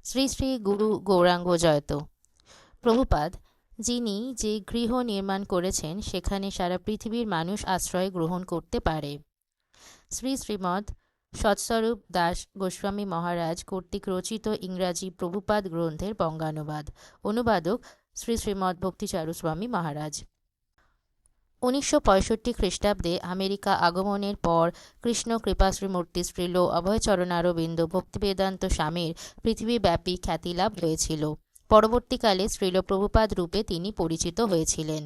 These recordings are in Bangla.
শ্রী শ্রী গুরু গৌরাঙ্গ জয়ত। প্রভুপাদ, যিনি যে গৃহ নির্মাণ করেছেন সেখানে সারা পৃথিবীর মানুষ আশ্রয় গ্রহণ করতে পারে। শ্রী শ্রীমৎ সৎস্বরূপ দাস গোস্বামী মহারাজ কর্তৃক রচিত ইংরাজি প্রভুপাদ গ্রন্থের বঙ্গানুবাদ। অনুবাদক শ্রী শ্রীমৎ ভক্তিচারু স্বামী মহারাজ। 1965 খ্রিস্টাব্দে আমেরিকা আগমনের পর কৃষ্ণ কৃপাশ্রীমূর্তি শ্রীল অভয়চরণারবিন্দ ভক্তিবেদান্ত স্বামীর পৃথিবীব্যাপী খ্যাতিলাভ হয়েছিল। পরবর্তীকালে শ্রীল প্রভুপাদ রূপে তিনি পরিচিত হয়েছিলেন।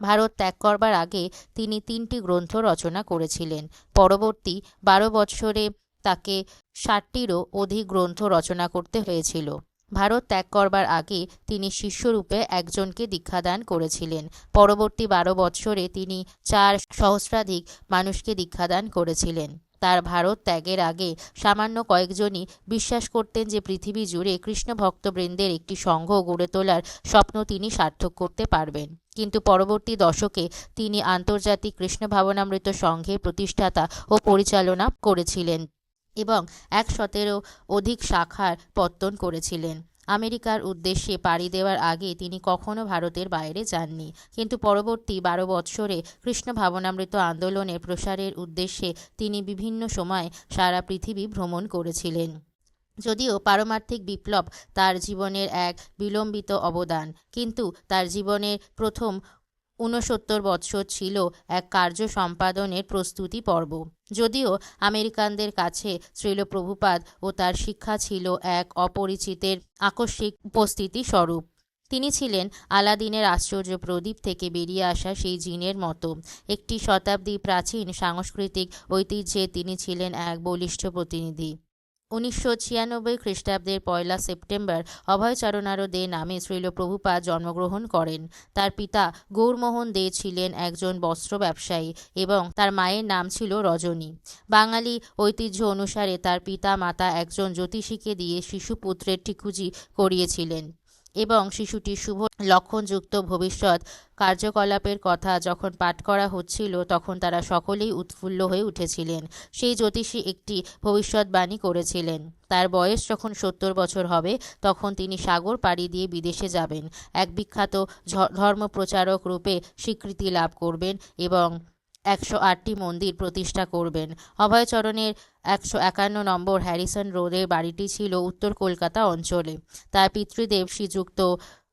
ভারত ত্যাগ করবার আগে তিনি 3টি গ্রন্থ রচনা করেছিলেন। পরবর্তী 12 বৎসরে তাকে 60টিরও অধিক গ্রন্থ রচনা করতে হয়েছিল। ভারত ত্যাগ করবার আগে তিনি শিষ্যরূপে একজনকে দীক্ষাদান করেছিলেন। পরবর্তী 12 বৎসরে তিনি 4 সহস্রাধিক মানুষকে দীক্ষাদান করেছিলেন। তার ভারত ত্যাগের আগে সামান্য কয়েকজনই বিশ্বাস করতেন যে পৃথিবী জুড়ে কৃষ্ণ ভক্তবৃন্দের একটি সংঘ গড়ে তোলার স্বপ্ন তিনি সার্থক করতে পারবেন। কিন্তু পরবর্তী দশকে তিনি আন্তর্জাতিক কৃষ্ণ ভাবনামৃত সংঘের প্রতিষ্ঠাতা ও পরিচালনা করেছিলেন এবং 100-এরও অধিক শাখার পত্তন করেছিলেন। আমেরিকার উদ্দেশ্যে পাড়ি দেওয়ার আগে তিনি কখনো ভারতের বাইরে যাননি, কিন্তু পরবর্তী 12 বৎসরে কৃষ্ণ ভাবনামৃত আন্দোলনের প্রসারের উদ্দেশ্যে তিনি বিভিন্ন সময় সারা পৃথিবী ভ্রমণ করেছিলেন। যদিও পারমার্থিক বিপ্লব তার জীবনের এক বিলম্বিত অবদান, কিন্তু তার জীবনের প্রথম 69 বৎসর ছিল এক কার্য সম্পাদনের প্রস্তুতি পর্ব। যদিও আমেরিকানদের কাছে শ্রীল প্রভুপাদ ও তার শিক্ষা ছিল এক অপরিচিতের আকস্মিক উপস্থিতি স্বরূপ। তিনি ছিলেন আলাদিনের আশ্চর্য প্রদীপ থেকে বেরিয়ে আসা সেই জিনের মতো। একটি শতাব্দী প্রাচীন সাংস্কৃতিক ঐতিহ্যে তিনি ছিলেন এক বলিষ্ঠ প্রতিনিধি। 1996 খ্রিস্টাব্দের 1 সেপ্টেম্বর অভয়চরণারো দে নামে শ্রীল প্রভুপাদ জন্মগ্রহণ করেন। তার পিতা গৌরমোহন দে ছিলেন একজন বস্ত্র ব্যবসায়ী এবং তার মায়ের নাম ছিল রজনী। বাঙালি ঐতিহ্য অনুসারে তার পিতা মাতা একজন জ্যোতিষীকে দিয়ে শিশুপুত্রের ঠিকুজি করিয়েছিলেন এবং শিশুটির শুভ লক্ষণযুক্ত ভবিষ্যৎ কার্যকলাপের কথা যখন পাঠ করা হচ্ছিল তখন তারা সকলেই উৎফুল্ল হয়ে উঠেছিলেন। সেই জ্যোতিষী একটি ভবিষ্যৎবাণী করেছিলেন। তার বয়স যখন 70 বছর হবে তখন তিনি সাগর পাড়ি দিয়ে বিদেশে যাবেন, এক বিখ্যাত ধর্মপ্রচারক রূপে স্বীকৃতি লাভ করবেন এবং 108টি মন্দির প্রতিষ্ঠা করবেন। অভয়চরণের 151 নম্বর হ্যারিসন রোডের বাড়িটি ছিল উত্তর কলকাতা অঞ্চলে। তার পিতৃদেব শ্রীযুক্ত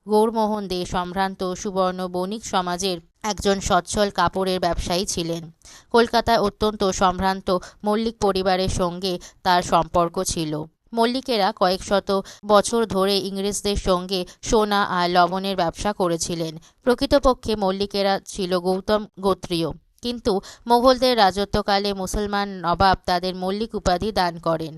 গৌরমোহন দে সম্ভ্রান্ত সুবর্ণ বণিক সমাজের একজন সচ্ছল কাপড়ের ব্যবসায়ী ছিলেন। কলকাতায় অত্যন্ত সম্ভ্রান্ত মল্লিক পরিবারের সঙ্গে তার সম্পর্ক ছিল। মল্লিকেরা কয়েক শত বছর ধরে ইংরেজদের সঙ্গে সোনা আর লবণের ব্যবসা করেছিলেন। প্রকৃতপক্ষে মল্লিকেরা ছিল গৌতম গোত্রীয়, কিন্তু মোগলদের রাজত্বকালে মুসলমান নবাব তাদের মল্লিক উপাধি দান করেন।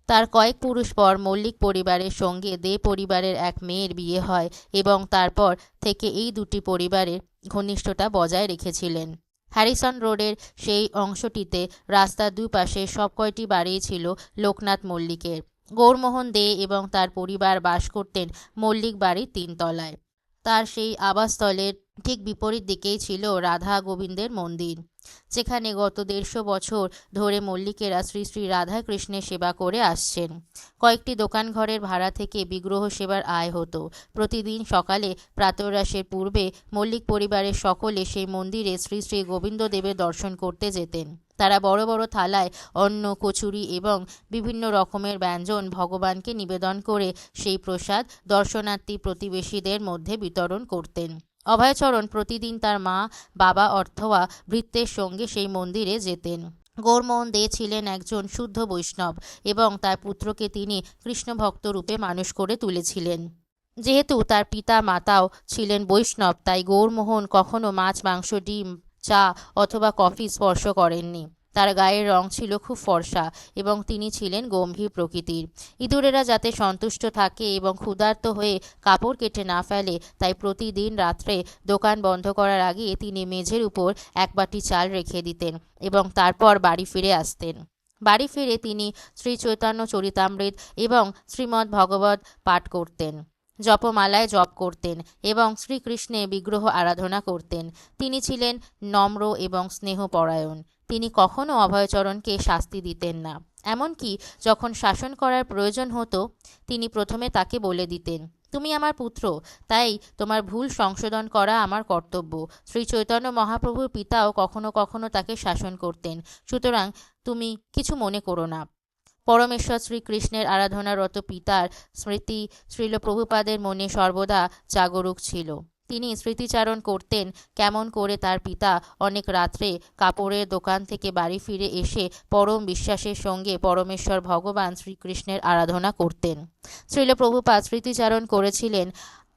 তার কয়েক পুরুষ পর মল্লিক পরিবারের সঙ্গে দে পরিবারের এক মেয়ের বিয়ে হয় এবং তারপর থেকে এই দুটি পরিবারের ঘনিষ্ঠতা বজায় রেখেছিলেন। হ্যারিসন রোডের সেই অংশটিতে রাস্তার দুপাশে সব কয়টি বাড়ি ছিল লোকনাথ মল্লিকের। গৌরমোহন দে এবং তার পরিবার বাস করতেন মল্লিক বাড়ির 3 তলায়। তার সেই আবাসস্থলের ঠিক বিপরীত দিকেই ছিল রাধা গোবিন্দের মন্দির, যেখানে গত 150 বছর ধরে মল্লিকেরা শ্রী শ্রী রাধা কৃষ্ণের সেবা করে আসছেন। কয়েকটি দোকান ঘরের ভাড়া থেকে বিগ্রহ সেবার আয় হতো। প্রতিদিন সকালে প্রাতরাশের পূর্বে মল্লিক পরিবারের সকলে সেই মন্দিরে শ্রী শ্রী গোবিন্দদেবের দর্শন করতে যেতেন। তারা বড় বড় থালায় অন্ন, কচুরি এবং বিভিন্ন রকমের ব্যঞ্জন ভগবানকে নিবেদন করে সেই প্রসাদ দর্শনার্থী প্রতিবেশীদের মধ্যে বিতরণ করতেন। অভয়চরণ প্রতিদিন তার মা, বাবা অথবা ভৃত্যের সঙ্গে সেই মন্দিরে যেতেন। গৌরমোহন দে ছিলেন একজন শুদ্ধ বৈষ্ণব এবং তার পুত্রকে তিনি কৃষ্ণভক্ত রূপে মানুষ করে তুলেছিলেন। যেহেতু তার পিতা মাতাও ছিলেন বৈষ্ণব, তাই গৌরমোহন কখনো মাছ, মাংস, ডিম, চা অথবা কফি স্পর্শ করেননি। তার গায়ের রং ছিল খুব ফর্সা এবং তিনি ছিলেন গম্ভীর প্রকৃতির। ইঁদুরেরা যাতে সন্তুষ্ট থাকে এবং ক্ষুধার্ত হয়ে কাপড় কেটে না ফেলে, তাই প্রতিদিন রাত্রে দোকান বন্ধ করার আগে তিনি মেঝের উপর এক বাটি চাল রেখে দিতেন এবং তারপর বাড়ি ফিরে আসতেন। বাড়ি ফিরে তিনি শ্রী চৈতন্য চরিতামৃত এবং শ্রীমদ্ ভগবত পাঠ করতেন, জপমালায় জপ করতেন এবং শ্রীকৃষ্ণের বিগ্রহ আরাধনা করতেন। তিনি ছিলেন নম্র এবং স্নেহপরায়ণ। তিনি কখনো অভয়চরণকে শাস্তি দিতেন না। এমনকি যখন শাসন করার প্রয়োজন হতো তিনি প্রথমে তাকে বলে দিতেন, তুমি আমার পুত্র, তাই তোমার ভুল সংশোধন করা আমার কর্তব্য। শ্রী চৈতন্য মহাপ্রভুর পিতাও কখনো কখনো তাকে শাসন করতেন, সুতরাং তুমি কিছু মনে করো না। পরমেশ্বর শ্রীকৃষ্ণের আরাধনারত পিতার স্মৃতি শ্রীল প্রভুপাদের মনে সর্বদা জাগরুক ছিল। তিনি স্মৃতিচারণ করতেন কেমন করে তার পিতা অনেক রাত্রে কাপড়ের দোকান থেকে বাড়ি ফিরে এসে পরম বিশ্বাসের সঙ্গে পরমেশ্বর ভগবান শ্রীকৃষ্ণের আরাধনা করতেন। শ্রীল প্রভুপাদ স্মৃতিচারণ করেছিলেন,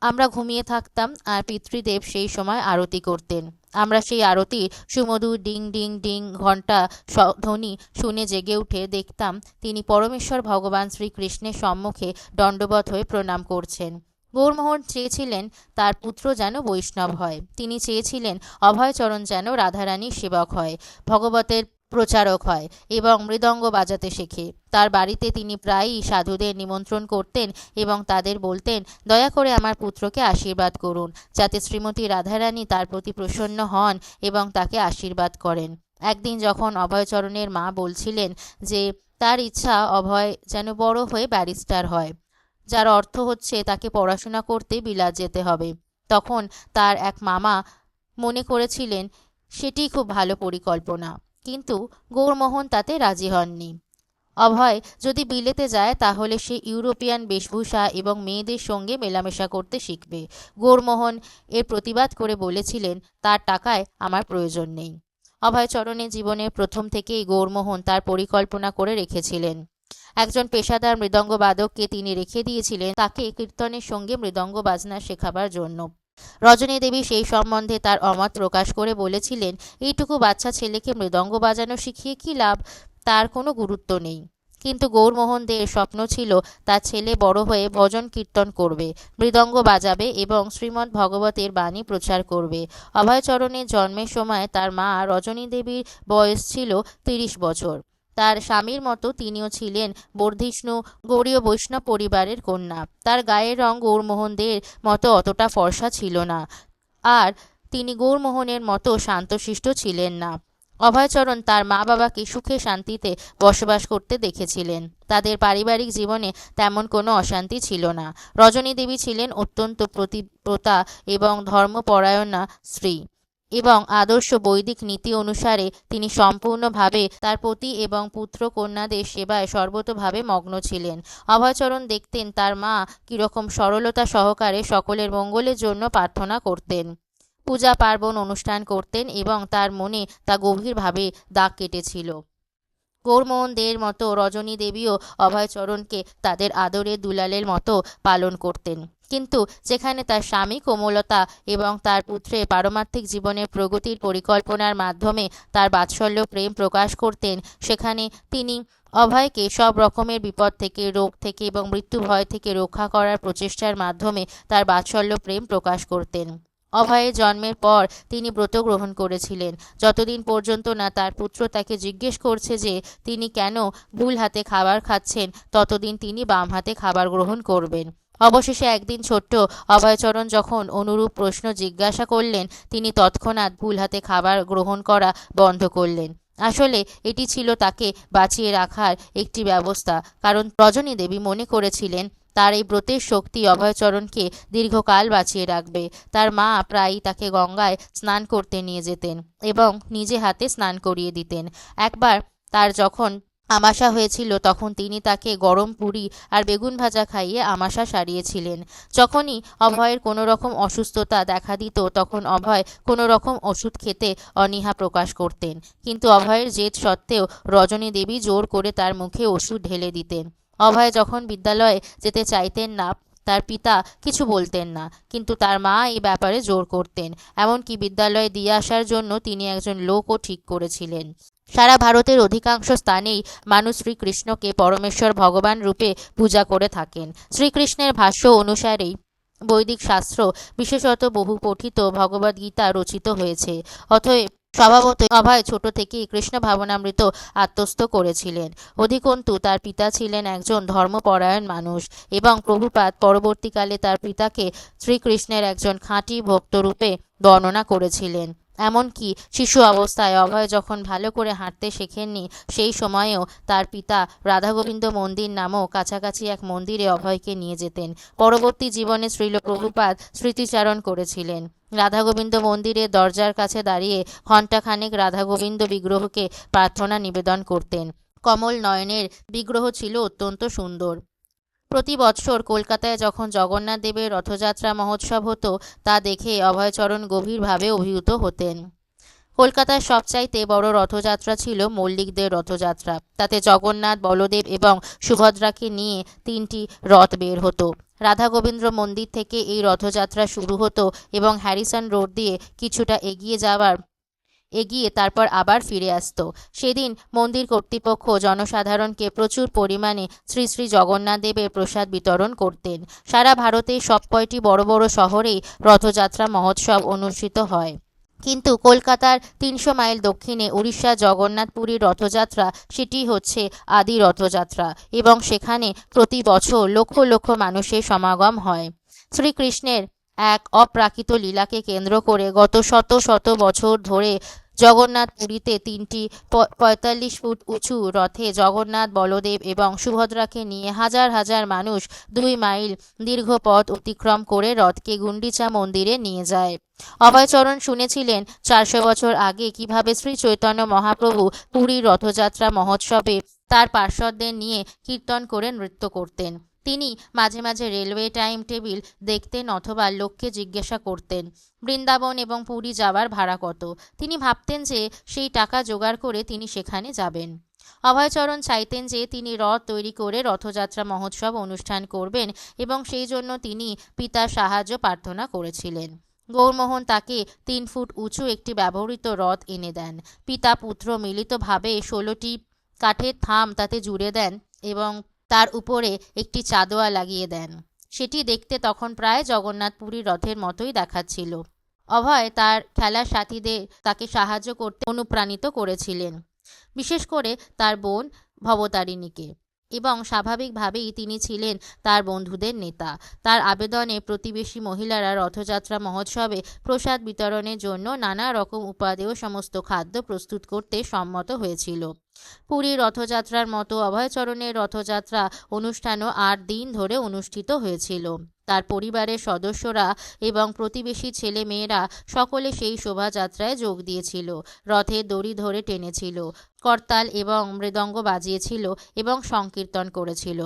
আমরা ঘুমিয়ে থাকতাম আর পিতৃদেব সেই সময় আরতি করতেন। আমরা সেই আরতির সুমধুর ডিং ডিং ডিং ঘণ্টা ধ্বনি শুনে জেগে উঠে দেখতাম তিনি পরমেশ্বর ভগবান শ্রীকৃষ্ণের সম্মুখে দণ্ডবত হয়ে প্রণাম করছেন। গৌরমোহন চেয়েছিলেন তার পুত্র যেন বৈষ্ণব হয়। তিনি চেয়েছিলেন অভয়চরণ যেন রাধারানীর সেবক হয়, ভগবতের প্রচারক হয় এবং মৃদঙ্গ বাজাতে শেখে। তার বাড়িতে তিনি প্রায়ই সাধুদের নিমন্ত্রণ করতেন এবং তাদের বলতেন, দয়া করে আমার পুত্রকে আশীর্বাদ করুন, যাতে শ্রীমতী রাধারানী তার প্রতি প্রসন্ন হন এবং তাকে আশীর্বাদ করেন। একদিন যখন অভয়চরণের মা বলছিলেন যে তার ইচ্ছা অভয় যেন বড় হয়ে ব্যারিস্টার হয়, যার অর্থ হচ্ছে তাকে পড়াশোনা করতে বিলাত যেতে হবে, তখন তার এক মামা মনে করেছিলেন সেটি খুব ভালো পরিকল্পনা, কিন্তু গৌরমোহন তাতে রাজি হননি। অভয় যদি বিলেতে যায় তাহলে সে ইউরোপিয়ান বেশভূষা এবং মেয়েদের সঙ্গে মেলামেশা করতে শিখবে। গৌরমোহন এর প্রতিবাদ করে বলেছিলেন, তার টাকায় আমার প্রয়োজন নেই। অভয়চরণের জীবনের প্রথম থেকেই গৌরমোহন তার পরিকল্পনা করে রেখেছিলেন। একজন পেশাদার মৃদঙ্গবাদককে তিনি রেখে দিয়েছিলেন তাকে কীর্তনের সঙ্গে মৃদঙ্গ বাজনা শেখাবার জন্য। রজনী দেবী সেই সম্বন্ধে তার অমত প্রকাশ করে বলেছিলেন, এইটুকু বাচ্চা ছেলেকে মৃদঙ্গ বাজানো শিখিয়ে কী লাভ, তার কোনো গুরুত্ব নেই। কিন্তু গৌরমোহনদের স্বপ্ন ছিল তার ছেলে বড় হয়ে ভজন কীর্তন করবে, মৃদঙ্গ বাজাবে এবং শ্রীমদ্ ভগবতের বাণী প্রচার করবে। অভয়চরণের জন্মের সময় তার মা রজনী দেবীর বয়স ছিল 30 বছর। তার স্বামীর মতো তিনিও ছিলেন বর্ধিষ্ণু গৌড়ীয় বৈষ্ণব পরিবারের কন্যা। তার গায়ের রং গৌরমোহনদের মতো অতটা ফর্সা ছিল না, আর তিনি গৌরমোহনের মতো শান্তশিষ্ট ছিলেন না। অভয়চরণ তার মা বাবাকে সুখে শান্তিতে বসবাস করতে দেখেছিলেন। তাদের পারিবারিক জীবনে তেমন কোনো অশান্তি ছিল না। রজনী দেবী ছিলেন অত্যন্ত প্রতিব্রতা এবং ধর্মপরায়ণা স্ত্রী, এবং আদর্শ বৈদিক নীতি অনুসারে তিনি সম্পূর্ণভাবে তার পতি এবং পুত্র কন্যাদের সেবায় সর্বতোভাবে মগ্ন ছিলেন। অভয়চরণ দেখতেন তার মা কীরকম সরলতা সহকারে সকলের মঙ্গলের জন্য প্রার্থনা করতেন, পূজা পার্বণ অনুষ্ঠান করতেন এবং তার মনে তা গভীরভাবে দাগ কেটেছিল। গৌরমোহনদের মতো রজনী দেবীও অভয়চরণকে তাদের আদরের দুলালের মতো পালন করতেন, কিন্তু যেখানে তার স্বামী কোমলতা এবং তার পুত্রের পারমার্থিক জীবনের প্রগতির পরিকল্পনার মাধ্যমে তার বাৎসল্য প্রেম প্রকাশ করতেন, সেখানে তিনি অভয়কে সব রকমের বিপদ থেকে, রোগ থেকে এবং মৃত্যু ভয় থেকে রক্ষা করার প্রচেষ্টার মাধ্যমে তার বাৎসল্য প্রেম প্রকাশ করতেন। অভয়ের জন্মের পর তিনি ব্রত গ্রহণ করেছিলেন, যতদিন পর্যন্ত না তার পুত্র তাকে জিজ্ঞেস করছে যে তিনি কেন ভুল হাতে খাবার খাচ্ছেন, ততদিন তিনি বাম হাতে খাবার গ্রহণ করবেন। অবশেষে একদিন ছোট্ট অভয়চরণ যখন অনুরূপ প্রশ্ন জিজ্ঞাসা করলেন, তিনি তৎক্ষণাৎ ভুল হাতে খাবার গ্রহণ করা বন্ধ করলেন। আসলে এটি ছিল তাকে বাঁচিয়ে রাখার একটি ব্যবস্থা, কারণ রজনী দেবী মনে করেছিলেন তার এই ব্রতের শক্তি অভয়চরণকে দীর্ঘকাল বাঁচিয়ে রাখবে। তার মা প্রায়ই তাকে গঙ্গায় স্নান করতে নিয়ে যেতেন এবং নিজে হাতে স্নান করিয়ে দিতেন। একবার তার যখন আমাশা হয়েছিল তখন তিনি তাকে গরম পুরি আর বেগুন ভাজা খাইয়ে আমাশা সারিয়েছিলেন। যখনই অভয়ের কোনো রকম অসুস্থতা দেখা দিত তখন অভয় কোনো রকম ওষুধ খেতে অনীহা প্রকাশ করতেন, কিন্তু অভয়ের জেদ সত্ত্বেও রজনী দেবী জোর করে তার মুখে ওষুধ ঢেলে দিতেন। অভয় যখন বিদ্যালয়ে যেতে চাইতেন না তার পিতা কিছু বলতেন না, কিন্তু তার মা এই ব্যাপারে জোর করতেন। এমনকি বিদ্যালয়ে দিয়ে আসার জন্য তিনি একজন লোকও ঠিক করেছিলেন। সারা ভারতের অধিকাংশ স্থানেই মানুষ শ্রীকৃষ্ণকে পরমেশ্বর ভগবান রূপে পূজা করে থাকেন। শ্রীকৃষ্ণের ভাষ্য অনুসারেই বৈদিক শাস্ত্র, বিশেষত বহু পঠিত ভগবদ্গীতা রচিত হয়েছে। অতএব স্বভাবতই অভয় ছোট থেকেই কৃষ্ণ ভাবনামৃত আত্মস্থ করেছিলেন। অধিকন্তু তার পিতা ছিলেন একজন ধর্মপরায়ণ মানুষ এবং প্রভুপাদ পরবর্তীকালে তার পিতাকে শ্রীকৃষ্ণের একজন খাঁটি ভক্তরূপে বর্ণনা করেছিলেন। এমনকি শিশু অবস্থায় অভয় যখন ভালো করে হাঁটতে শেখেননি, সেই সময়েও তার পিতা রাধাগোবিন্দ মন্দির নামক কাছাকাছি এক মন্দিরে অভয়কে নিয়ে যেতেন। পরবর্তী জীবনে শ্রীল প্রভুপাদ স্মৃতিচারণ করেছিলেন। রাধাগোবিন্দ মন্দিরের দরজার কাছে দাঁড়িয়ে ঘণ্টাখানেক রাধাগোবিন্দ বিগ্রহকে প্রার্থনা নিবেদন করতেন। কমল নয়নের বিগ্রহ ছিল অত্যন্ত সুন্দর। প্রতি বৎসর কলকাতায় যখন জগন্নাথ দেবের রথযাত্রা মহোৎসব হতো, তা দেখে অভয়চরণ গভীরভাবে অভিভূত হতেন। কলকাতার সবচাইতে বড় রথযাত্রা ছিল মল্লিকদের রথযাত্রা। তাতে জগন্নাথ, বলদেব এবং সুভদ্রাকে নিয়ে 3টি রথ বের হতো। রাধা গোবিন্দ মন্দির থেকে এই রথযাত্রা শুরু হতো এবং হ্যারিসন রোড দিয়ে কিছুটা এগিয়ে তারপর আবার ফিরে আসত। সেদিন মন্দির কর্তৃপক্ষ জনসাধারণকে প্রচুর পরিমাণে শ্রী শ্রী জগন্নাথ দেবের প্রসাদ বিতরণ করতেন। সারা ভারতের সব কয়টি বড় বড় শহরেই রথযাত্রা মহোৎসব অনুষ্ঠিত হয়, কিন্তু কলকাতার 300 মাইল দক্ষিণে উড়িষ্যার জগন্নাথপুরীর রথযাত্রা, সেটি হচ্ছে আদি রথযাত্রা এবং সেখানে প্রতি বছর লক্ষ লক্ষ মানুষের সমাগম হয়। শ্রীকৃষ্ণের এক অপ্রাকৃত লীলাকে কেন্দ্র করে গত শত শত বছর ধরে জগন্নাথ পুরীতে 3টি 45 ফুট উঁচু রথে জগন্নাথ, বলদেব এবং সুভদ্রাকে নিয়ে হাজার হাজার মানুষ 2 মাইল দীর্ঘ পথ অতিক্রম করে রথকে গুন্ডিচা মন্দিরে নিয়ে যায়। অভয়চরণ শুনেছিলেন 400 বছর আগে কিভাবে শ্রী চৈতন্য মহাপ্রভু পুরীর রথযাত্রা মহোৎসবে তার পার্ষদদের নিয়ে কীর্তন করে নৃত্য করতেন। তিনি মাঝে মাঝে রেলওয়ে টাইম টেবিল দেখতেন অথবা লোককে জিজ্ঞাসা করতেন বৃন্দাবন এবং পুরী যাওয়ার ভাড়া কত। তিনি ভাবতেন যে সেই টাকা জোগাড় করে তিনি সেখানে যাবেন। অভয়চরণ চাইতেন যে তিনি রথ তৈরি করে রথযাত্রা মহোৎসব অনুষ্ঠান করবেন এবং সেই জন্য তিনি পিতার সাহায্য প্রার্থনা করেছিলেন। গৌরমোহন তাকে 3 ফুট উঁচু একটি ব্যবহৃত রথ এনে দেন। পিতা পুত্র মিলিতভাবে 16টি কাঠের থাম তাতে জুড়ে দেন এবং তার উপরে একটি চাঁদোয়া লাগিয়ে দেন। সেটি দেখতে তখন প্রায় জগন্নাথপুরীর রথের মতোই দেখাচ্ছিল। অভয় তার খেলার সাথীদের তাকে সাহায্য করতে অনুপ্রাণিত করেছিলেন, বিশেষ করে তার বোন ভবতারিণীকে, এবং স্বাভাবিকভাবেই তিনি ছিলেন তার বন্ধুদের নেতা। তার আবেদনে প্রতিবেশী মহিলারা রথযাত্রা মহোৎসবে প্রসাদ বিতরণের জন্য নানা রকম উপাদেয় সমস্ত খাদ্য প্রস্তুত করতে সম্মত হয়েছিল। পুরীর রথযাত্রার মতো অভয়চরণের রথযাত্রা অনুষ্ঠানও 8 দিন ধরে অনুষ্ঠিত হয়েছিল। তার পরিবারের সদস্যরা এবং প্রতিবেশী ছেলে মেয়েরা সকলে সেই শোভাযাত্রায় যোগ দিয়েছিল, রথের দড়ি ধরে টেনেছিল, করতাল এবং মৃদঙ্গ বাজিয়েছিল এবং সংকীর্তন করেছিল।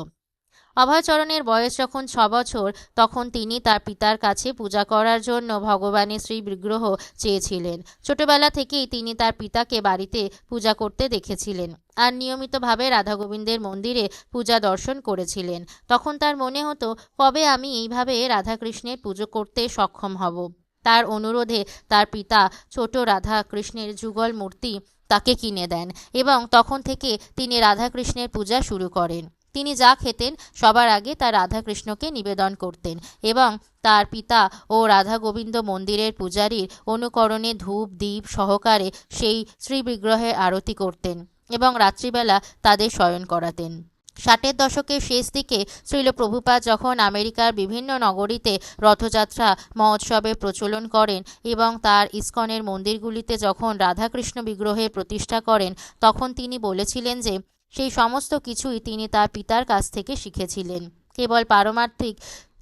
অভয়চরণের বয়স যখন 6 বছর, তখন তিনি তার পিতার কাছে পূজা করার জন্য ভগবানের শ্রী বিগ্রহ চেয়েছিলেন। ছোটবেলা থেকেই তিনি তার পিতাকে বাড়িতে পূজা করতে দেখেছিলেন আর নিয়মিতভাবে রাধাগোবিন্দের মন্দিরে পূজা দর্শন করেছিলেন। তখন তার মনে হতো, কবে আমি এইভাবে রাধাকৃষ্ণের পুজো করতে সক্ষম হব। তার অনুরোধে তার পিতা ছোট রাধা কৃষ্ণের যুগল মূর্তি তাকে কিনে দেন এবং তখন থেকে তিনি রাধাকৃষ্ণের পূজা শুরু করেন। তিনি যা খেতেন সবার আগে তার রাধাকৃষ্ণকে নিবেদন করতেন এবং তার পিতা ও রাধা গোবিন্দ মন্দিরের পূজারীর অনুকরণে ধূপ দীপ সহকারে সেই শ্রী বিগ্রহের আরতি করতেন এবং রাত্রিবেলা তাদের শয়ন করাতেন। 60-এর দশকের শেষ দিকে শ্রীল প্রভুপাদ যখন আমেরিকার বিভিন্ন নগরীতে রথযাত্রা মহোৎসবের প্রচলন করেন এবং তার ইস্কনের মন্দিরগুলিতে যখন রাধাকৃষ্ণ বিগ্রহের প্রতিষ্ঠা করেন, তখন তিনি বলেছিলেন যে সেই সমস্ত কিছুই তিনি তার পিতার কাছ থেকে শিখেছিলেন। কেবল পারমার্থিক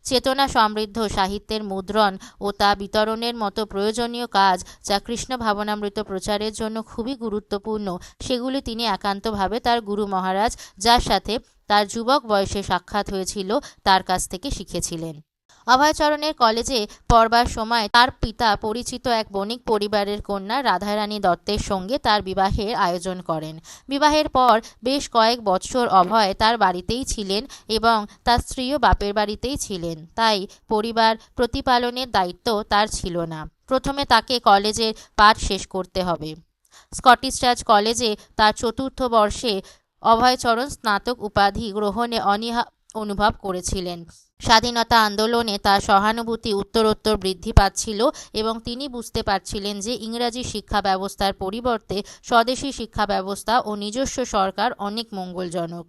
চেতনা সমৃদ্ধ সাহিত্যের মুদ্রণ ও তা বিতরণের মতো প্রয়োজনীয় কাজ, যা কৃষ্ণ ভাবনামৃত প্রচারের জন্য খুবই গুরুত্বপূর্ণ, সেগুলি তিনি একান্তভাবে তার গুরু মহারাজ, যার সাথে তার যুবক বয়সে সাক্ষাৎ হয়েছিল, তার কাছ থেকে শিখেছিলেন। অভয়চরণের কলেজে পড়বার সময় তার পিতা পরিচিত এক বণিক পরিবারের কন্যা রাধারানী দত্তের সঙ্গে তার বিবাহের আয়োজন করেন। বিবাহের পর বেশ কয়েক বৎসর অভয় তার বাড়িতেই ছিলেন এবং তার স্ত্রীও বাপের বাড়িতেই ছিলেন, তাই পরিবার প্রতিপালনের দায়িত্ব তার ছিল না। প্রথমে তাকে কলেজের পাঠ শেষ করতে হবে। স্কটিশ চার্চ কলেজে তার 4র্থ বর্ষে অভয়চরণ স্নাতক উপাধি গ্রহণে অনীহা অনুভব করেছিলেন। স্বাধীনতা আন্দোলনে তার সহানুভূতি উত্তরোত্তর বৃদ্ধি পাচ্ছিল এবং তিনি বুঝতে পারছিলেন যে ইংরাজি শিক্ষা ব্যবস্থার পরিবর্তে স্বদেশী শিক্ষা ব্যবস্থা ও নিজস্ব সরকার অনেক মঙ্গলজনক।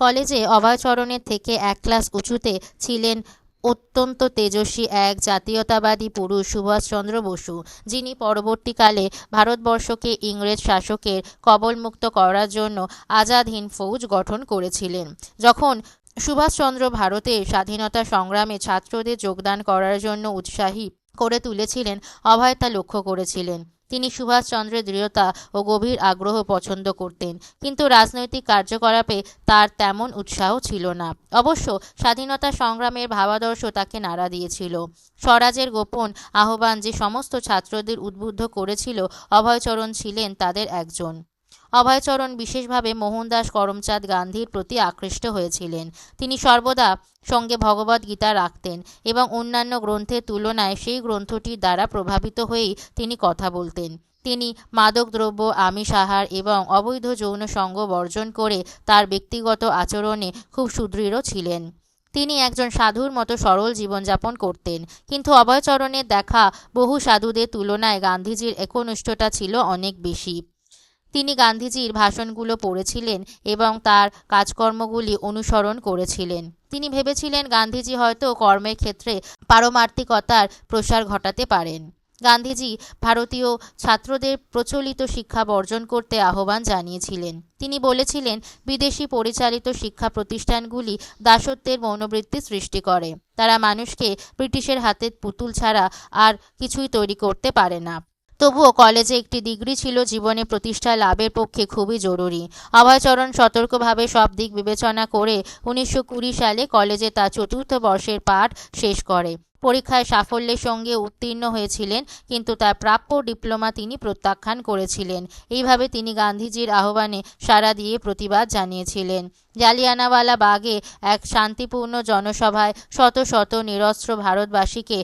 কলেজে অভয়চরণের থেকে 1 ক্লাস উঁচুতে ছিলেন অত্যন্ত তেজস্বী এক জাতীয়তাবাদী পুরুষ সুভাষচন্দ্র বসু, যিনি পরবর্তীকালে ভারতবর্ষকে ইংরেজ শাসকের কবলমুক্ত করার জন্য আজাদ হিন্দ ফৌজ গঠন করেছিলেন। যখন সুভাষচন্দ্র ভারতের স্বাধীনতা সংগ্রামে ছাত্রদের যোগদান করার জন্য উৎসাহী করে তুলেছিলেন, অভয় তা লক্ষ্য করেছিলেন। তিনি সুভাষচন্দ্রের দৃঢ়তা ও গভীর আগ্রহ পছন্দ করতেন, কিন্তু রাজনৈতিক কার্যকলাপে তার তেমন উৎসাহ ছিল না। অবশ্য স্বাধীনতা সংগ্রামের ভাবাদর্শ তাকে নাড়া দিয়েছিল। স্বরাজের গোপন আহ্বান যে সমস্ত ছাত্রদের উদ্বুদ্ধ করেছিল, অভয়চরণ ছিলেন তাদের একজন। অভয়চরণ বিশেষভাবে মোহনদাস করমচাঁদ গান্ধীর প্রতি আকৃষ্ট হয়েছিলেন। তিনি সর্বদা সঙ্গে ভগবদ্ গীতা রাখতেন এবং অন্যান্য গ্রন্থের তুলনায় সেই গ্রন্থটির দ্বারা প্রভাবিত হয়েই তিনি কথা বলতেন। তিনি মাদকদ্রব্য, আমিষ আহার এবং অবৈধ যৌন সঙ্গ বর্জন করে তার ব্যক্তিগত আচরণে খুব সুদৃঢ় ছিলেন। তিনি একজন সাধুর মতো সরল জীবনযাপন করতেন, কিন্তু অভয়চরণের দেখা বহু সাধুদের তুলনায় গান্ধীজির একনিষ্ঠতা ছিল অনেক বেশি। তিনি গান্ধীজির ভাষণগুলো পড়েছিলেন এবং তার কাজকর্মগুলি অনুসরণ করেছিলেন। তিনি ভেবেছিলেন গান্ধীজি হয়তো কর্মের ক্ষেত্রে পারমার্থিকতার প্রসার ঘটাতে পারেন। গান্ধীজি ভারতীয় ছাত্রদের প্রচলিত শিক্ষা বর্জন করতে আহ্বান জানিয়েছিলেন। তিনি বলেছিলেন, বিদেশি পরিচালিত শিক্ষা প্রতিষ্ঠানগুলি দাসত্বের মনোবৃত্তি সৃষ্টি করে। তারা মানুষকে ব্রিটিশের হাতে পুতুল ছাড়া আর কিছুই তৈরি করতে পারে না। তবুও কলেজে একটি ডিগ্রি ছিল জীবনে প্রতিষ্ঠা লাভের পক্ষে খুবই জরুরি। অভয়চরণ সতর্কভাবে সব দিক বিবেচনা করে 1920 সালে কলেজে তার চতুর্থ বর্ষের পাঠ শেষ করে। পরীক্ষায় সাফল্যের সঙ্গে উত্তীর্ণ হয়েছিলেন, কিন্তু তার প্রাপ্য ডিপ্লোমা তিনি প্রত্যাখ্যান করেছিলেন। এইভাবে তিনি গান্ধীজির আহ্বানে সাড়া দিয়ে প্রতিবাদ জানিয়েছিলেন। জালিয়ানওয়ালা বাগে এক শান্তিপূর্ণ জনসভায় শত শত নিরস্ত্র ভারতবাসীকে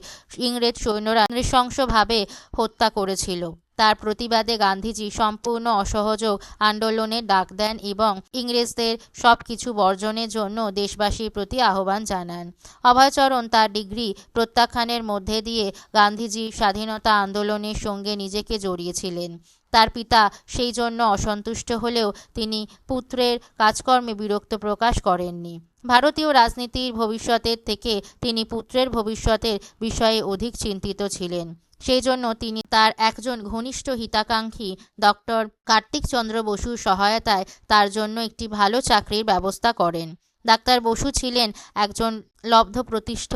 ইংরেজ সৈন্যরা নৃশংসভাবে হত্যা করেছিল। তার প্রতিবাদে গান্ধীজি সম্পূর্ণ অসহযোগ আন্দোলনের ডাক দেন এবং ইংরেজদের সব কিছু বর্জনের জন্য দেশবাসীর প্রতি আহ্বান জানান। অভয়চরণ তার ডিগ্রি প্রত্যাখ্যানের মধ্যে দিয়ে গান্ধীজির স্বাধীনতা আন্দোলনের সঙ্গে নিজেকে জড়িয়েছিলেন। তার পিতা সেই জন্য অসন্তুষ্ট হলেও তিনি পুত্রের কাজকর্মে বিরক্ত প্রকাশ করেননি। ভারতীয় রাজনীতির ভবিষ্যতের থেকে তিনি পুত্রের ভবিষ্যতের বিষয়ে অধিক চিন্তিত ছিলেন। সেই জন্য তিনি তার একজন ঘনিষ্ঠ হিতাকাঙ্ক্ষী ডক্টর কার্তিক চন্দ্র বসুর সহায়তায় তার জন্য একটি ভালো চাকরির ব্যবস্থা করেন। ডাক্তার বসু ছিলেন একজন লব্ধপ্রতিষ্ঠ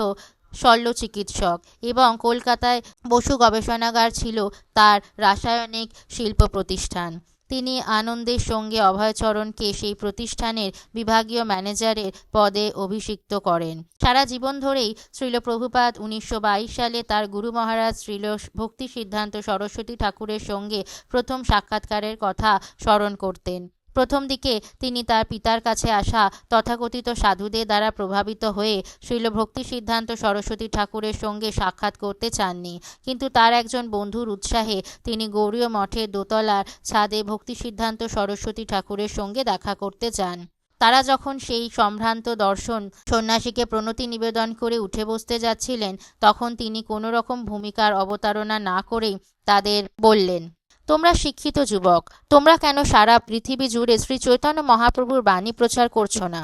শল্য চিকিৎসক এবং কলকাতায় বসু গবেষণাগার ছিল তার রাসায়নিক শিল্প প্রতিষ্ঠান। তিনি আনন্দের সঙ্গে অভয়চরণকে সেই প্রতিষ্ঠানের বিভাগীয় ম্যানেজারের পদে অভিষিক্ত করেন। সারা জীবন ধরেই শ্রীল প্রভুপাদ 1922 সালে তার গুরু মহারাজ শ্রীল ভক্তি সিদ্ধান্ত সরস্বতী ঠাকুরের সঙ্গে প্রথম সাক্ষাৎকারের কথা স্মরণ করতেন। প্রথম দিকে তিনি তার পিতার কাছে আসা তথাকথিত সাধুদের দ্বারা প্রভাবিত হয়ে শ্রীল ভক্তি সিদ্ধান্ত সরস্বতী ঠাকুরের সঙ্গে সাক্ষাৎ করতে চাননি, কিন্তু তার একজন বন্ধুর উৎসাহে তিনি গৌড়ীয় মঠের দোতলার ছাদে ভক্তি সিদ্ধান্ত সরস্বতী ঠাকুরের সঙ্গে দেখা করতে চান। তারা যখন সেই সম্ভ্রান্ত দর্শন সন্ন্যাসীকে প্রণতি নিবেদন করে উঠে বসতে যাচ্ছিলেন, তখন তিনি কোনো রকম ভূমিকার অবতারণা না করেই তাদের বললেন, তোমরা শিক্ষিত যুবক, তোমরা কেন সারা পৃথিবী জুড়ে শ্রী চৈতন্য মহাপ্রভুর বাণী প্রচার করছো না?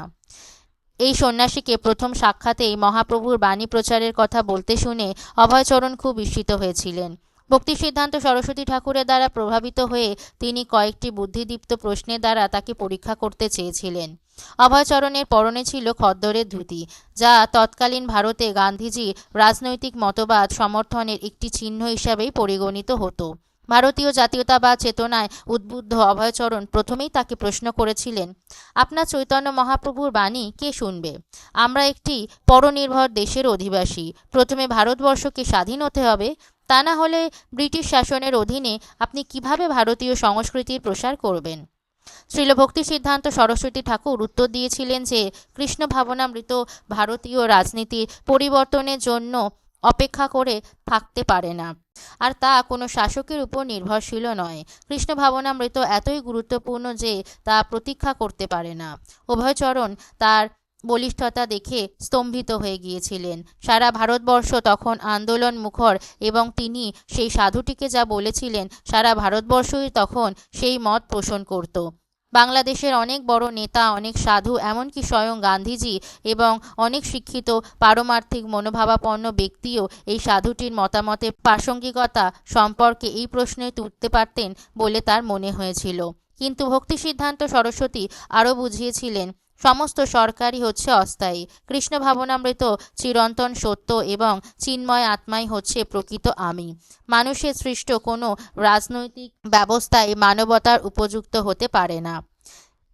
এই সন্ন্যাসীকে প্রথম সাক্ষাতেই মহাপ্রভুর বাণী প্রচারের কথা বলতে শুনে অভয়চরণ খুব বিস্মিত হয়েছিলেন। ভক্তি সিদ্ধান্ত সরস্বতী ঠাকুরের দ্বারা প্রভাবিত হয়ে তিনি কয়েকটি বুদ্ধিদীপ্ত প্রশ্নের দ্বারা তাকে পরীক্ষা করতে চেয়েছিলেন। অভয়চরণের পরনে ছিল খদ্দরের ধুতি, যা তৎকালীন ভারতে গান্ধীজির রাজনৈতিক মতবাদ সমর্থনের একটি চিহ্ন হিসাবেই পরিগণিত হতো। ভারতীয় জাতীয়তাবাদ চেতনায় উদ্বুদ্ধ অভয়চরণ প্রথমেই তাকে প্রশ্ন করেছিলেন, আপনার চৈতন্য মহাপ্রভুর বাণী কে শুনবে? আমরা একটি পরনির্ভর দেশের অধিবাসী। প্রথমে ভারতবর্ষকে স্বাধীন হতে হবে, তা না হলে ব্রিটিশ শাসনের অধীনে আপনি কিভাবে ভারতীয় সংস্কৃতির প্রসার করবেন? শ্রীল ভক্তি সিদ্ধান্ত সরস্বতী ঠাকুর উত্তর দিয়েছিলেন যে কৃষ্ণ ভাবনামৃত ভারতীয় রাজনীতির পরিবর্তনের জন্য অপেক্ষা করে থাকতে পারে না, আর তা কোনো শাসকের উপর নির্ভরশীল নয়। কৃষ্ণ ভাবনামৃত এতই গুরুত্বপূর্ণ যে তা প্রতীক্ষা করতে পারে না। অভয়চরণ তার বলিষ্ঠতা দেখে স্তম্ভিত হয়ে গিয়েছিলেন। সারা ভারতবর্ষ তখন আন্দোলন মুখর এবং তিনি সেই সাধুটিকে যা বলেছিলেন সারা ভারতবর্ষই তখন সেই মত পোষণ করত। বাংলাদেশের অনেক বড় নেতা, অনেক সাধু, এমনকি স্বয়ং গান্ধীজি এবং অনেক শিক্ষিত পারমার্থিক মনোভাবাপন্ন ব্যক্তিও এই সাধুটির মতামতের প্রাসঙ্গিকতা সম্পর্কে এই প্রশ্নে তুলতে পারতেন বলে তার মনে হয়েছিল। কিন্তু ভক্তি সিদ্ধান্ত সরস্বতী আরও বুঝিয়েছিলেন, সমস্ত সরকারই হচ্ছে অস্থায়ী। কৃষ্ণ ভাবনামৃত চিরন্তন সত্য এবং চিন্ময় আত্মাই হচ্ছে প্রকৃত আমি। মানুষের সৃষ্ট কোনো রাজনৈতিক ব্যবস্থায় মানবতার উপযুক্ত হতে পারে না।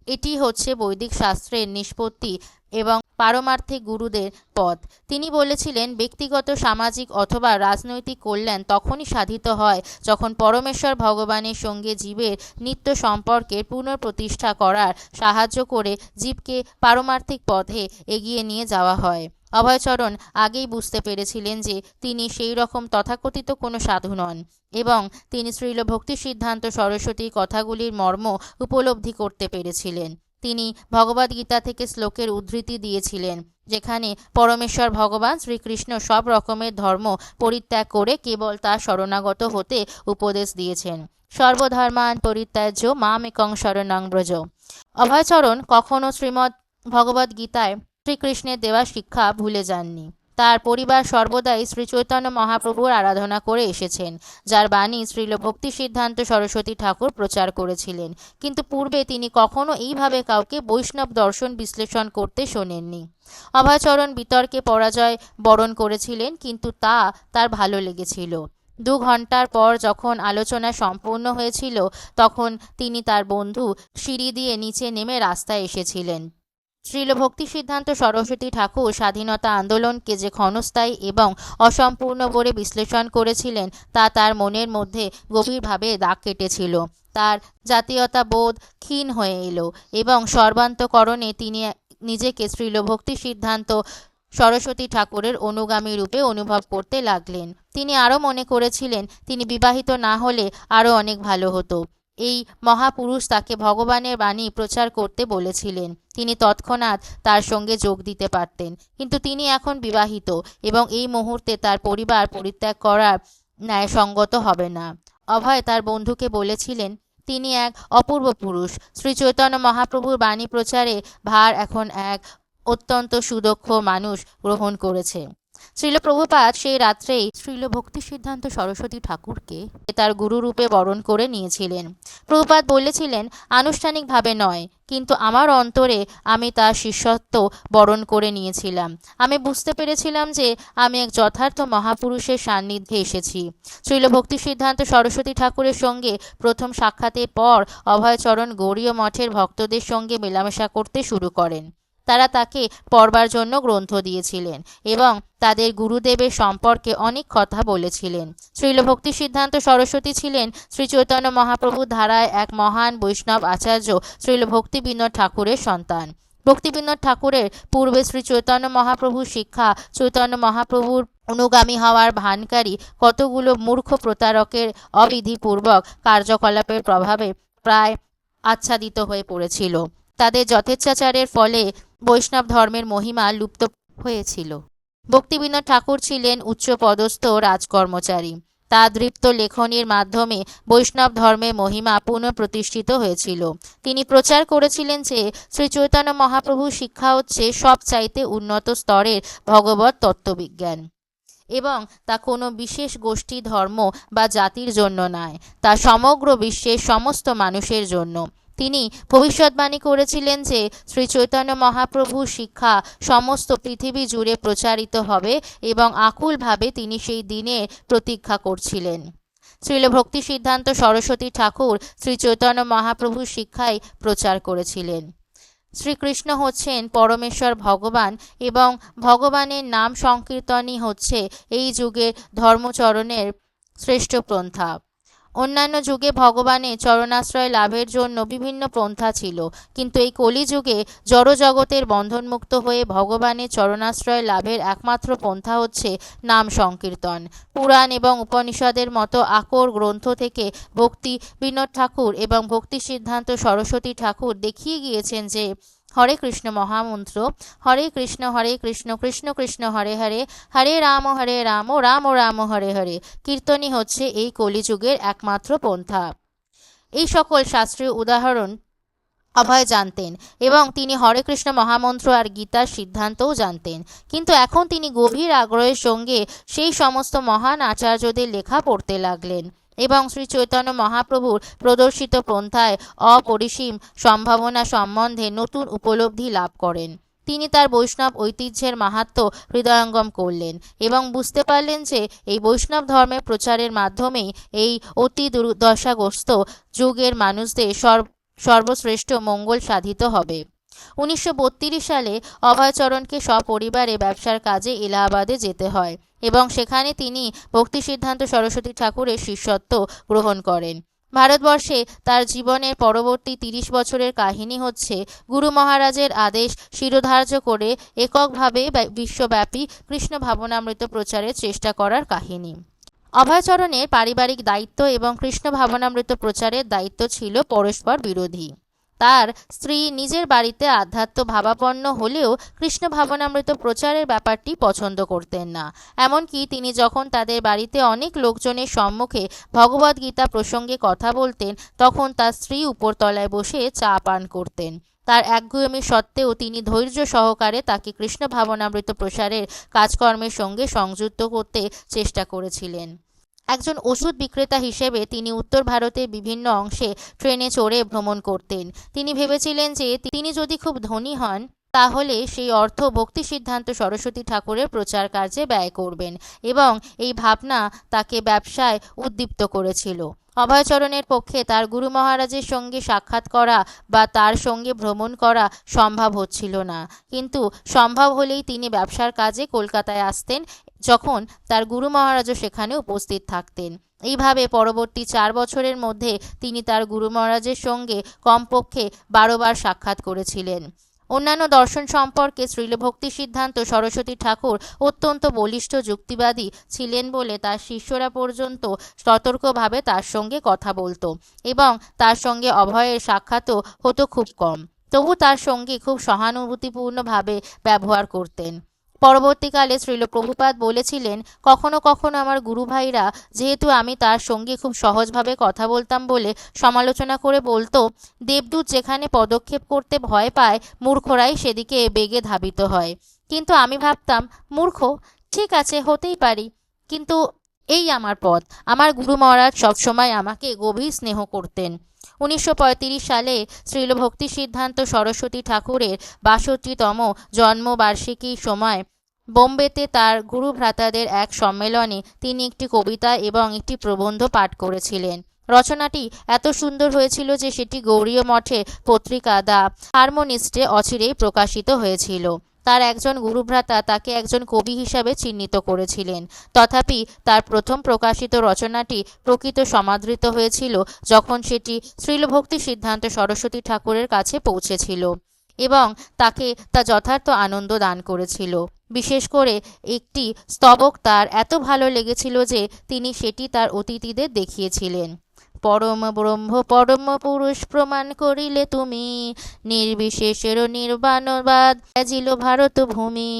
এটি হচ্ছে বৈদিক শাস্ত্রের নিষ্পত্তি এবং পারমার্থিক গুরুদের পথ। তিনি বলেছিলেন, ব্যক্তিগত, সামাজিক অথবা রাজনৈতিক কল্যাণ তখনই সাধিত হয় যখন পরমেশ্বর ভগবানের সঙ্গে জীবের নিত্য সম্পর্কের পুনঃপ্রতিষ্ঠা করার সাহায্য করে জীবকে পারমার্থিক পথে এগিয়ে নিয়ে যাওয়া হয়। অভয়চরণ আগেই বুঝতে পেরেছিলেন যে তিনি সেই রকম তথাকথিত কোনো সাধু নন এবং তিনি শ্রীল ভক্তি সিদ্ধান্ত সরস্বতীর কথাগুলির মর্ম উপলব্ধি করতে পেরেছিলেন। তিনি ভগবদ্গীতা থেকে শ্লোকের উদ্ধৃতি দিয়েছিলেন, যেখানে পরমেশ্বর ভগবান শ্রীকৃষ্ণ সব রকমের ধর্ম পরিত্যাগ করে কেবল তার শরণাগত হতে উপদেশ দিয়েছেন। সর্বধর্মান পরিত্যাজ্য মামেকং শরণং ব্রজ। অভয়চরণ কখনো শ্রীমদ্ ভগবদ্গীতায় শ্রীকৃষ্ণের দেওয়া শিক্ষা ভুলে যাননি। তার পরিবার সর্বদাই শ্রী চৈতন্য মহাপ্রভুর আরাধনা করে এসেছেন, যার বাণী শ্রীল ভক্তি সিদ্ধান্ত সরস্বতী ঠাকুর প্রচার করেছিলেন। কিন্তু পূর্বে তিনি কখনো এইভাবে কাউকে বৈষ্ণব দর্শন বিশ্লেষণ করতে শোনেননি। অভয়চরণ বিতর্কে পরাজয় বরণ করেছিলেন, কিন্তু তা তার ভালো লেগেছিল। 2 ঘন্টার পর যখন আলোচনা সম্পূর্ণ হয়েছিল, তখন তিনি তার বন্ধু সিঁড়ি দিয়ে নিচে নেমে রাস্তায় এসেছিলেন। শ্রীল ভক্তি সিদ্ধান্ত সরস্বতী ঠাকুর স্বাধীনতা আন্দোলনকে যে ক্ষণস্থায়ী এবং অসম্পূর্ণ বলে বিশ্লেষণ করেছিলেন, তা তার মনের মধ্যে গভীরভাবে দাগ কেটেছিল। তার জাতীয়তাবোধ ক্ষীণ হয়ে এলো এবং সর্বান্তকরণে তিনি নিজেকে শ্রীল ভক্তি সিদ্ধান্ত সরস্বতী ঠাকুরের অনুগামী রূপে অনুভব করতে লাগলেন। তিনি আরও মনে করেছিলেন, তিনি বিবাহিত না হলে আরও অনেক ভালো হতো। এই মহাপুরুষ তাকে ভগবানের বাণী প্রচার করতে বলেছিলেন। তিনি তৎক্ষণাৎ তার সঙ্গে যোগ দিতে পারতেন, কিন্তু তিনি এখন বিবাহিত এবং এই মুহূর্তে তার পরিবার পরিত্যাগ করার ন্যায়সঙ্গত হবে না। অভয় তার বন্ধুকে বলেছিলেন, তিনি এক অপূর্ব পুরুষ। শ্রী চৈতন্য মহাপ্রভুর বাণী প্রচারে ভার এখন এক অত্যন্ত সুদক্ষ মানুষ গ্রহণ করেছে। শ্রীল প্রভুপাদ সেই রাত্রেই শ্রীল ভক্তি সিদ্ধান্ত সরস্বতী ঠাকুরকে তার গুরুরূপে বরণ করে নিয়েছিলেন। প্রভুপাদ বলেছিলেন, আনুষ্ঠানিকভাবে নয়, কিন্তু আমার অন্তরে আমি তার শিষ্যত্ব বরণ করে নিয়েছিলাম। আমি বুঝতে পেরেছিলাম যে আমি এক যথার্থ মহাপুরুষের সান্নিধ্যে এসেছি। শ্রীল ভক্তি সিদ্ধান্ত সরস্বতী ঠাকুরের সঙ্গে প্রথম সাক্ষাতের পর অভয়চরণ গৌড়ীয় মঠের ভক্তদের সঙ্গে মেলামেশা করতে শুরু করেন। তারা তাকে পড়বার জন্য গ্রন্থ দিয়েছিলেন এবং তাদের গুরুদেবের সম্পর্কে অনেক কথা বলেছিলেন। শ্রীল ভক্তি সিদ্ধান্ত সরস্বতী ছিলেন শ্রী চৈতন্য মহাপ্রভুর ধারায় এক মহান বৈষ্ণব আচার্য শ্রীল ভক্তিবিনোদ ঠাকুরের সন্তান। ভক্তিবিনোদ ঠাকুরের পূর্বে শ্রী চৈতন্য মহাপ্রভুর শিক্ষা, চৈতন্য মহাপ্রভুর অনুগামী হওয়ার ভানকারী কতগুলো মূর্খ প্রতারকের অবিধিপূর্বক কার্যকলাপের প্রভাবে প্রায় আচ্ছাদিত হয়ে পড়েছিল। তাদের যথেচ্ছাচারের ফলে বৈষ্ণব ধর্মের মহিমা লুপ্ত হয়েছিল। ভক্তিবিনোদ ঠাকুর ছিলেন উচ্চপদস্থ রাজকর্মচারী। তার দৃপ্ত লেখনীর মাধ্যমে বৈষ্ণব ধর্মের মহিমা পুনঃপ্রতিষ্ঠিত হয়েছিল। তিনি প্রচার করেছিলেন যে শ্রী চৈতন্য মহাপ্রভুর শিক্ষা হচ্ছে সবচাইতে উন্নত স্তরের ভগবত তত্ত্ববিজ্ঞান এবং তা কোনো বিশেষ গোষ্ঠী, ধর্ম বা জাতির জন্য নয়, তা সমগ্র বিশ্বের সমস্ত মানুষের জন্য। তিনি ভবিষ্যৎবাণী করেছিলেন যে শ্রী চৈতন্য মহাপ্রভুর শিক্ষা সমস্ত পৃথিবী জুড়ে প্রচারিত হবে এবং আকুলভাবে তিনি সেই দিনে প্রতীক্ষা করছিলেন। শ্রীল ভক্তি সিদ্ধান্ত সরস্বতী ঠাকুর শ্রী চৈতন্য মহাপ্রভুর শিক্ষাই প্রচার করেছিলেন। শ্রীকৃষ্ণ হচ্ছেন পরমেশ্বর ভগবান এবং ভগবানের নাম সংকীর্তনই হচ্ছে এই যুগের ধর্মচরণের শ্রেষ্ঠ পন্থা। অন্যান্য যুগে ভগবানের চরণাশ্রয় লাভের জন্য বিভিন্ন পন্থা ছিল, কিন্তু এই কলিযুগে জড়জগতের বন্ধনমুক্ত হয়ে ভগবানের চরণাশ্রয় লাভের একমাত্র পন্থা হচ্ছে নাম সংকীর্তন। পুরাণ এবং উপনিষদের মতো আকর গ্রন্থ থেকে ভক্তি বিনোদ ঠাকুর এবং ভক্তি সিদ্ধান্ত সরস্বতী ঠাকুর দেখিয়ে গিয়েছেন যে হরে কৃষ্ণ মহামন্ত্র, হরে কৃষ্ণ কৃষ্ণ কৃষ্ণ হরে হরে, হরে রাম রাম রাম হরে হরে কীর্তনই হচ্ছে এই কলিযুগের একমাত্র পন্থা। এই সকল শাস্ত্রীয় উদাহরণ অভয় জানতেন এবং তিনি হরে কৃষ্ণ মহামন্ত্র আর গীতার সিদ্ধান্তও জানতেন। কিন্তু এখন তিনি গভীর আগ্রহের সঙ্গে সেই সমস্ত মহান আচার্যদের লেখা পড়তে লাগলেন এবং শ্রী চৈতন্য মহাপ্রভুর প্রদর্শিত পন্থায় অপরিসীম সম্ভাবনা সম্বন্ধে নতুন উপলব্ধি লাভ করেন। তিনি তার বৈষ্ণব ঐতিহ্যের মাহাত্ম্য হৃদয়ঙ্গম করলেন এবং বুঝতে পারলেন যে এই বৈষ্ণব ধর্মের প্রচারের মাধ্যমেই এই অতি দুর্দশাগ্রস্ত যুগের মানুষদের সর্বশ্রেষ্ঠ মঙ্গল সাধিত হবে। 1932 সালে অভয়চরণকে সপরিবারে ব্যবসার কাজে এলাহাবাদে যেতে হয় এবং সেখানে তিনি ভক্তিসিদ্ধান্ত সরস্বতী ঠাকুরের শিষ্যত্ব গ্রহণ করেন। ভারতবর্ষে তার জীবনের পরবর্তী 30 বছরের কাহিনী হচ্ছে গুরু মহারাজের আদেশ শিরোধার্য করে এককভাবে বিশ্বব্যাপী কৃষ্ণ ভাবনামৃত প্রচারের চেষ্টা করার কাহিনী। অভয়চরণের পারিবারিক দায়িত্ব এবং কৃষ্ণ ভাবনামৃত প্রচারের দায়িত্ব ছিল পরস্পর বিরোধী। তার স্ত্রী নিজের বাড়িতে আধ্যাত্ম ভাবাপন্ন হলেও কৃষ্ণ ভাবনামৃত প্রচারের ব্যাপারটি পছন্দ করতেন না। এমনকি তিনি যখন তাদের বাড়িতে অনেক লোকজনের সম্মুখে ভগবদ্গীতা প্রসঙ্গে কথা বলতেন তখন তার স্ত্রী উপরতলায় বসে চা পান করতেন। তার একগুঁয়েমি সত্ত্বেও তিনি ধৈর্য সহকারে তাকে কৃষ্ণ ভাবনামৃত প্রসারের কাজকর্মের সঙ্গে সংযুক্ত করতে চেষ্টা করেছিলেন। একজন ওষুধ বিক্রেতা হিসেবে তিনি উত্তর ভারতের বিভিন্ন অংশে ট্রেনে চড়ে ভ্রমণ করতেন। তিনি ভেবেছিলেন যে তিনি যদি খুব ধনী হন তাহলে সেই অর্থ ভক্তি সিদ্ধান্ত সরস্বতী ঠাকুরের প্রচার কার্যে ব্যয় করবেন এবং এই ভাবনা তাকে ব্যবসায় উদ্দীপ্ত করেছিল। অভয়চরণের পক্ষে তার গুরু মহারাজের সঙ্গে সাক্ষাৎ করা বা তার সঙ্গে ভ্রমণ করা সম্ভব হচ্ছিল না, কিন্তু সম্ভব হলেই তিনি ব্যবসার কাজে কলকাতায় আসতেন যখন তার গুরু মহারাজও সেখানে উপস্থিত থাকতেন। এইভাবে পরবর্তী 4 বছরের মধ্যে তিনি তার গুরু মহারাজের সঙ্গে কমপক্ষে 12 বার সাক্ষাৎ করেছিলেন। অন্যান্য দর্শন সম্পর্কে শ্রীল ভক্তি সিদ্ধান্ত সরস্বতী ঠাকুর অত্যন্ত বলিষ্ঠ যুক্তিবাদী ছিলেন বলে তার শিষ্যরা পর্যন্ত সতর্কভাবে তার সঙ্গে কথা বলতো এবং তার সঙ্গে অভয়ের সাক্ষাৎও হতো খুব কম, তবু তার সঙ্গে খুব সহানুভূতিপূর্ণভাবে ব্যবহার করতেন। পরবর্তীকালে শ্রীল প্রভুপাদ বলেছিলেন, কখনো কখনো আমার গুরু ভাইরা, যেহেতু আমি তার সঙ্গে খুব সহজভাবে কথা বলতাম বলে সমালোচনা করে বলতো, দেবদূত যেখানে পদক্ষেপ করতে ভয় পায় মূর্খরাই সেদিকে বেগে ধাবিত হয়। কিন্তু আমি ভাবতাম, মূর্খ ঠিক আছে, হতেই পারি, কিন্তু এই আমার পথ। আমার গুরু মহারাজ সবসময় আমাকে গভীর স্নেহ করতেন। 1935 সালে শ্রীল ভক্তি সিদ্ধান্ত সরস্বতী ঠাকুরের 62তম জন্মবার্ষিকীর সময় বোম্বেতে তার গুরু ভ্রাতাদের এক সম্মেলনে তিনি একটি কবিতা এবং একটি প্রবন্ধ পাঠ করেছিলেন। রচনাটি এত সুন্দর হয়েছিল যে সেটি গৌড়ীয় মঠে পত্রিকা দ্য হারমোনিস্টে অচিরেই প্রকাশিত হয়েছিল। তার একজন গুরুভ্রাতা তাকে একজন কবি হিসাবে চিহ্নিত করেছিলেন। তথাপি তার প্রথম প্রকাশিত রচনাটি প্রকৃত সমাদৃত হয়েছিল যখন সেটি শ্রীল ভক্তি সিদ্ধান্ত সরস্বতী ঠাকুরের কাছে পৌঁছেছিল এবং তাকে তা যথার্থ আনন্দ দান করেছিল। বিশেষ করে একটি স্তবক তার এত ভালো লেগেছিল যে তিনি সেটি তার অতিথিদের দেখিয়েছিলেন। পরম ব্রহ্ম পরম পুরুষ প্রমাণ করিলে তুমি, নির্বিশেষের নির্বাণবাদ ত্যাজিল ভারত ভূমি।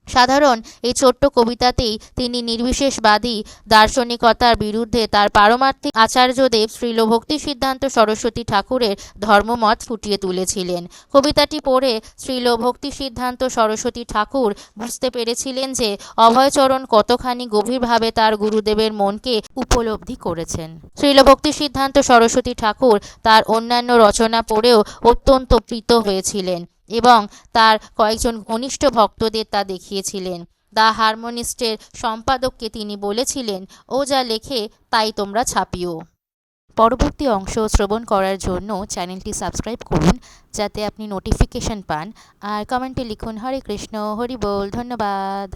সাধারণ এই ছোট্ট কবিতাতেই তিনি নির্বিশেষবাদী দার্শনিকতার বিরুদ্ধে তার পারমার্থিক আচার্যদেব শ্রীল ভক্তি সিদ্ধান্ত সরস্বতী ঠাকুরের ধর্মমত ফুটিয়ে তুলেছিলেন। কবিতাটি পড়ে শ্রীল ভক্তি সিদ্ধান্ত সরস্বতী ঠাকুর বুঝতে পেরেছিলেন যে অভয়চরণ কতখানি গভীরভাবে তার গুরুদেবের মনকে উপলব্ধি করেছেন। শ্রীল ভক্তি সিদ্ধান্ত সরস্বতী ঠাকুর তার অন্যান্য রচনা পড়েও অত্যন্ত প্রীত হয়েছিলেন এবং তার কয়েকজন ঘনিষ্ঠ ভক্তদের তা দেখিয়েছিলেন। দ্য হারমোনিস্টের সম্পাদককে তিনি বলেছিলেন, ও যা লেখে তাই তোমরা ছাপিও। পরবর্তী অংশ শ্রবণ করার জন্য চ্যানেলটি সাবস্ক্রাইব করুন যাতে আপনি নোটিফিকেশন পান, আর কমেন্টে লিখুন হরে কৃষ্ণ হরি বল। ধন্যবাদ।